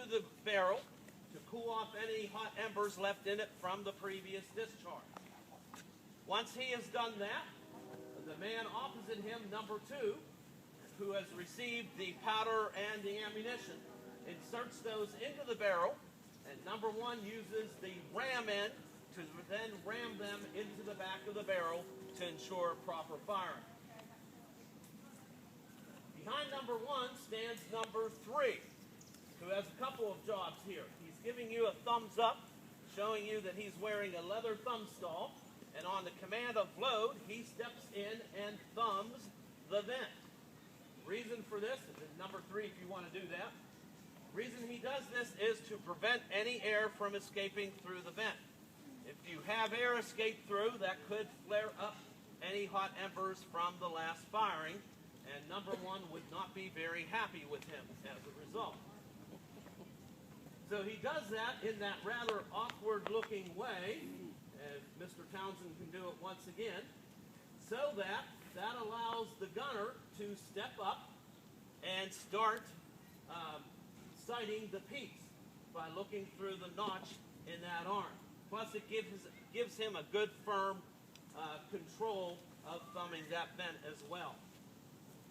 into the barrel to cool off any hot embers left in it from the previous discharge. Once he has done that, the man opposite him, number 2, who has received the powder and the ammunition, inserts those into the barrel, and number 1 uses the ram end to then ram them into the back of the barrel to ensure proper firing. Behind number 1 stands number 3, who has a couple of jobs here. He's giving you a thumbs up, showing you that he's wearing a leather thumb stall, and on the command of load, he steps in and thumbs the vent. The reason for this is number 3 if you want to do that. The reason he does this is to prevent any air from escaping through the vent. If you have air escape through, that could flare up any hot embers from the last firing, and number 1 would not be very happy with him as a result. So he does that in that rather awkward-looking way, and Mr. Townsend can do it once again, so that allows the gunner to step up and start sighting the piece by looking through the notch in that arm. Plus it gives him a good firm control of thumbing that vent as well.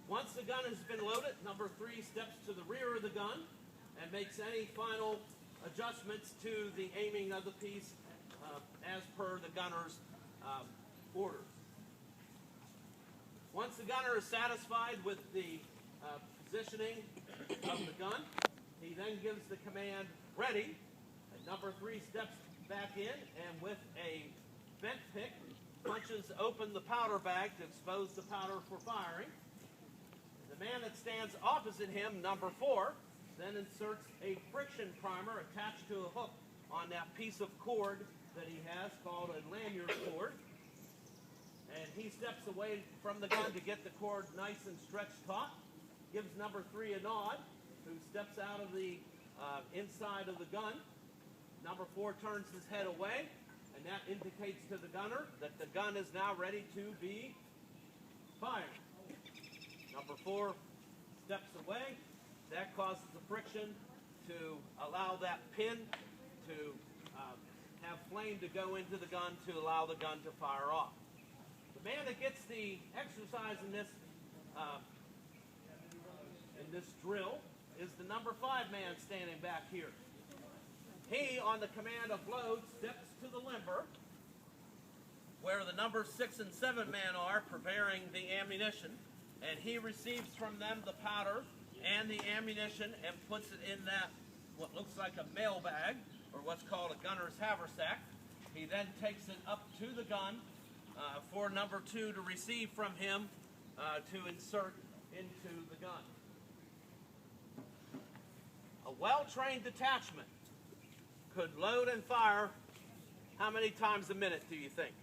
Once the gun has been loaded, number 3 steps to the rear of the gun and makes any final adjustments to the aiming of the piece as per the gunner's orders. Once the gunner is satisfied with the positioning of the gun, he then gives the command ready, and number 3 steps back in and with a vent pick punches open the powder bag to expose the powder for firing. The man that stands opposite him, number 4, then inserts a friction primer attached to a hook on that piece of cord that he has called a lanyard cord. And he steps away from the gun to get the cord nice and stretched taut, gives number 3 a nod, who steps out of the inside of the gun. Number 4 turns his head away, and that indicates to the gunner that the gun is now ready to be fired. Number 4 steps away. That causes the friction to allow that pin to have flame to go into the gun to allow the gun to fire off. The man that gets the exercise in this drill is the number 5 man standing back here. He, on the command of load, steps to the limber where the number 6 and 7 man are preparing the ammunition, and he receives from them the powder and the ammunition and puts it in that what looks like a mail bag, or what's called a gunner's haversack. He then takes it up to the gun for number 2 to receive from him to insert into the gun. A well-trained detachment could load and fire how many times a minute do you think?